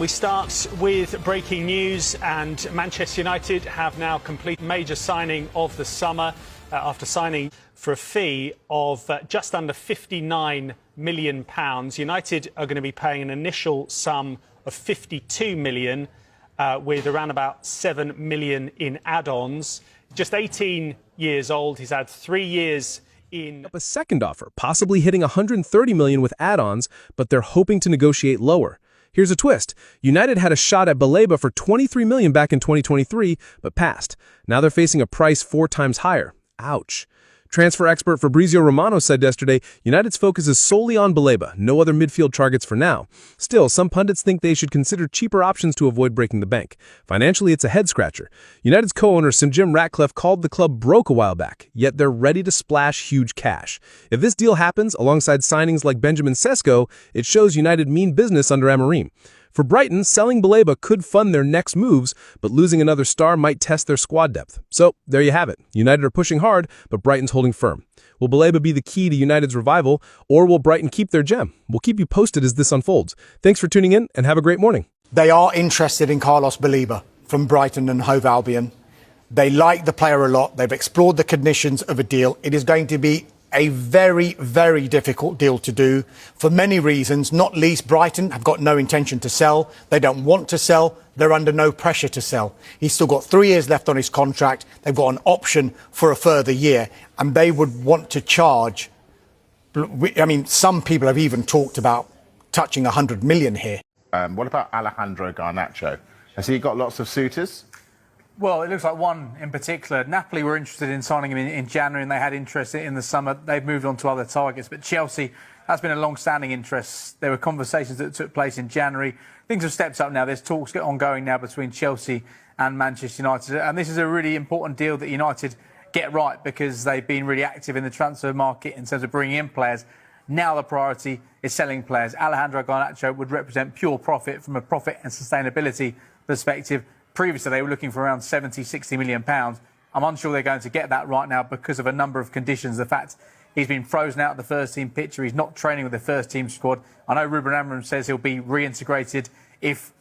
We start with breaking news, and Manchester United have now completed major signing of the summer after signing for a fee of just under £59 million. United are going to be paying an initial sum of £52 million with around about £7 million in add-ons. Just 18 years old, he's had 3 years in... A second offer, possibly hitting $130 million with add-ons, but they're hoping to negotiate lower. Here's a twist. United had a shot at Baleba for $23 million back in 2023, but passed. Now they're facing a price 4 times higher. Ouch. Transfer expert Fabrizio Romano said yesterday, United's focus is solely on Baleba, no other midfield targets for now. Still, some pundits think they should consider cheaper options to avoid breaking the bank. Financially, it's a head-scratcher. United's co-owner Jim Ratcliffe called the club broke a while back, yet they're ready to splash huge cash. If this deal happens, alongside signings like Benjamin Sesko, it shows United mean business under Amorim. For Brighton, selling Baleba could fund their next moves, but losing another star might test their squad depth. So, there you have it. United are pushing hard, but Brighton's holding firm. Will Baleba be the key to United's revival, or will Brighton keep their gem? We'll keep you posted as this unfolds. Thanks for tuning in, and have a great morning. They are interested in Carlos Baleba from Brighton and Hove Albion. They like the player a lot. They've explored the conditions of a deal. It is going to be a very, very difficult deal to do for many reasons, not least Brighton have got no intention to sell. They don't want to sell. They're under no pressure to sell. He's still got 3 years left on his contract. They've got an option for a further year, and they would want to charge. I mean, some people have even talked about touching 100 million here. What about Alejandro Garnacho? Has he got lots of suitors? Well, it looks like one in particular. Napoli were interested in signing him in January, and they had interest in the summer. They've moved on to other targets. But Chelsea, that's been a long-standing interest. There were conversations that took place in January. Things have stepped up now. There's talks ongoing now between Chelsea and Manchester United. And this is a really important deal that United get right, because they've been really active in the transfer market in terms of bringing in players. Now the priority is selling players. Alejandro Garnacho would represent pure profit from a profit and sustainability perspective. Previously, they were looking for around 70, 60 million pounds. I'm unsure they're going to get that right now because of a number of conditions. The fact he's been frozen out of the first team picture, he's not training with the first team squad. I know Ruben Amorim says he'll be reintegrated if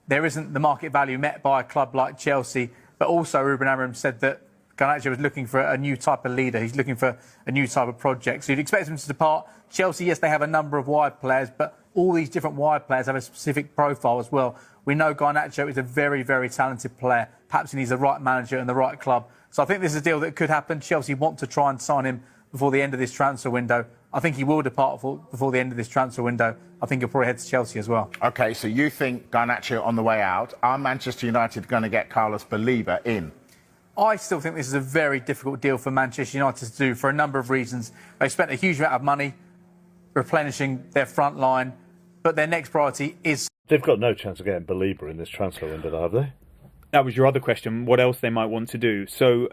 there isn't the market value met by a club like Chelsea. But also Ruben Amorim said that Garnacho was looking for a new type of leader. He's looking for a new type of project. So you'd expect him to depart. Chelsea, yes, they have a number of wide players, but all these different wide players have a specific profile as well. We know Garnacho is a very, very talented player. Perhaps he needs the right manager and the right club. So I think this is a deal that could happen. Chelsea want to try and sign him before the end of this transfer window. I think he will depart before the end of this transfer window. I think he'll probably head to Chelsea as well. OK, so you think Garnacho on the way out. Are Manchester United going to get Carlos Baleba in? I still think this is a very difficult deal for Manchester United to do for a number of reasons. They spent a huge amount of money replenishing their front line, but their next priority is... They've got no chance of getting Baleba in this transfer window, have they? That was your other question, what else they might want to do. So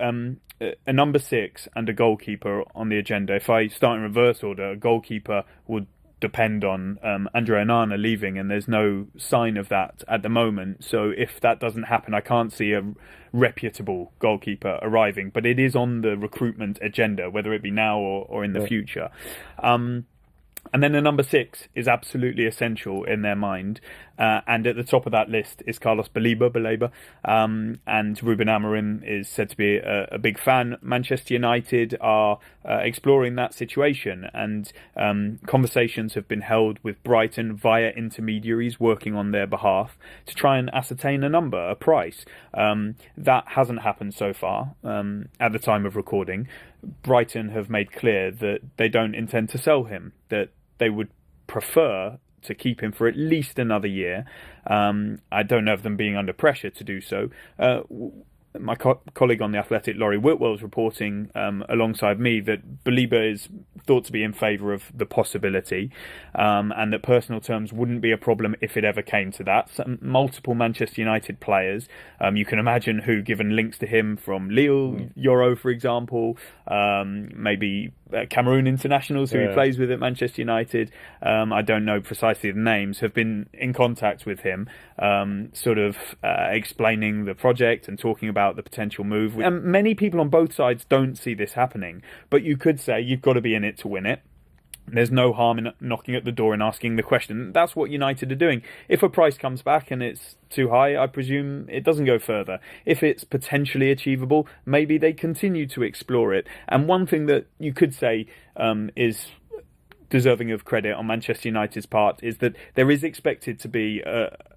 a number 6 and a goalkeeper on the agenda. If I start in reverse order, a goalkeeper would depend on Andre Onana leaving, and there's no sign of that at the moment. So if that doesn't happen, I can't see a reputable goalkeeper arriving. But it is on the recruitment agenda, whether it be now or in the future. And then the number 6 is absolutely essential in their mind. And at the top of that list is Carlos Baleba. And Ruben Amorim is said to be a big fan. Manchester United are exploring that situation. And conversations have been held with Brighton via intermediaries working on their behalf to try and ascertain a number, a price. That hasn't happened so far at the time of recording. Brighton have made clear that they don't intend to sell him, that they would prefer to keep him for at least another year. I don't know of them being under pressure to do so. My colleague on The Athletic, Laurie Whitwell, is reporting alongside me that Baleba is thought to be in favour of the possibility and that personal terms wouldn't be a problem if it ever came to that. Multiple Manchester United players, you can imagine who, given links to him from Lille, Euro, for example, maybe Cameroon internationals who he plays with at Manchester United, I don't know precisely the names, have been in contact with him, explaining the project and talking about the potential move. And many people on both sides don't see this happening, but you could say you've got to be in it to win it. There's no harm in knocking at the door and asking the question. That's what United are doing. If a price comes back and it's too high, I presume it doesn't go further. If it's potentially achievable, maybe they continue to explore it. And one thing that you could say is deserving of credit on Manchester United's part is that there is expected to be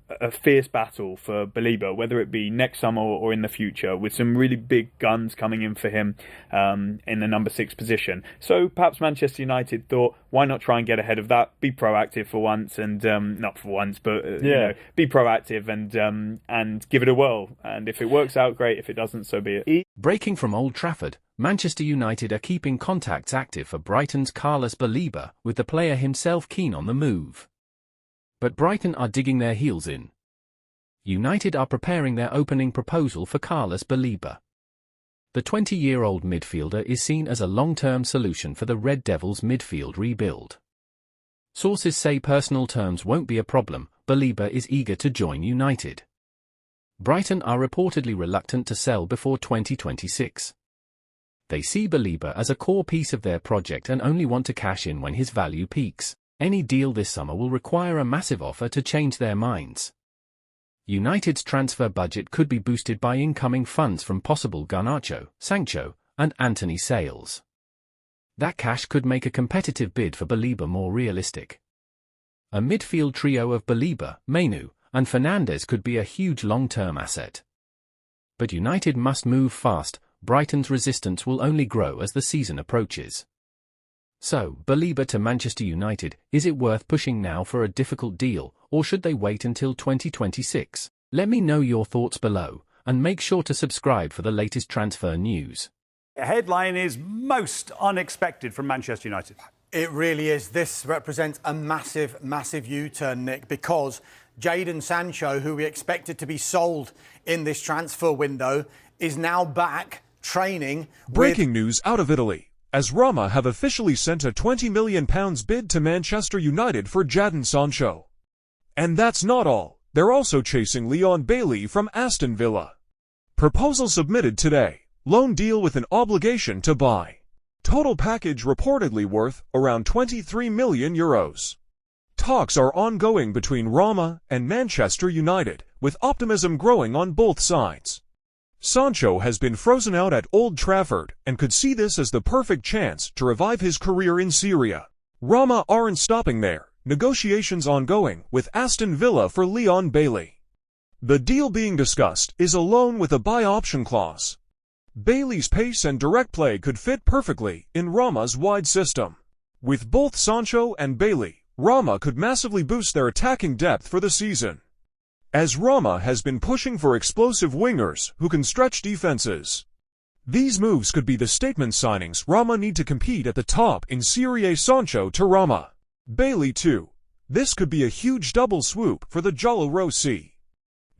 a fierce battle for Baleba, whether it be next summer or in the future, with some really big guns coming in for him in the number 6 position. So perhaps Manchester United thought, why not try and get ahead of that, be proactive for once, and not for once, but you know, be proactive and give it a whirl. And if it works out, great. If it doesn't, so be it. Breaking from Old Trafford, Manchester United are keeping contacts active for Brighton's Carlos Baleba, with the player himself keen on the move. But Brighton are digging their heels in. United are preparing their opening proposal for Carlos Baleba. The 20-year-old midfielder is seen as a long-term solution for the Red Devils' midfield rebuild. Sources say personal terms won't be a problem. Baleba is eager to join United. Brighton are reportedly reluctant to sell before 2026. They see Baleba as a core piece of their project and only want to cash in when his value peaks. Any deal this summer will require a massive offer to change their minds. United's transfer budget could be boosted by incoming funds from possible Garnacho, Sancho, and Antony sales. That cash could make a competitive bid for Baleba more realistic. A midfield trio of Baleba, Mainoo, and Fernandes could be a huge long-term asset. But United must move fast. Brighton's resistance will only grow as the season approaches. So, Baleba to Manchester United, is it worth pushing now for a difficult deal, or should they wait until 2026? Let me know your thoughts below, and make sure to subscribe for the latest transfer news. The headline is most unexpected from Manchester United. It really is. This represents a massive, massive U-turn, Nick, because Jadon Sancho, who we expected to be sold in this transfer window, is now back training. Breaking news out of Italy, as Roma have officially sent a £20 million bid to Manchester United for Jadon Sancho. And that's not all. They're also chasing Leon Bailey from Aston Villa. Proposal submitted today. Loan deal with an obligation to buy. Total package reportedly worth around €23 million. Talks are ongoing between Roma and Manchester United, with optimism growing on both sides. Sancho has been frozen out at Old Trafford and could see this as the perfect chance to revive his career in Syria. Roma aren't stopping there. Negotiations ongoing with Aston Villa for Leon Bailey. The deal being discussed is a loan with a buy option clause. Bailey's pace and direct play could fit perfectly in Roma's wide system. With both Sancho and Bailey, Roma could massively boost their attacking depth for the season, as Roma has been pushing for explosive wingers who can stretch defenses. These moves could be the statement signings Roma need to compete at the top in Serie A. Sancho to Roma. Bailey too. This could be a huge double swoop for the Giallorossi.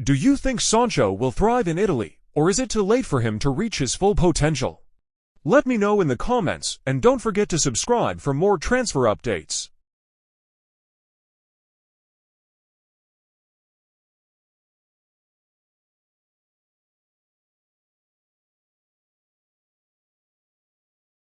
Do you think Sancho will thrive in Italy, or is it too late for him to reach his full potential? Let me know in the comments, and don't forget to subscribe for more transfer updates.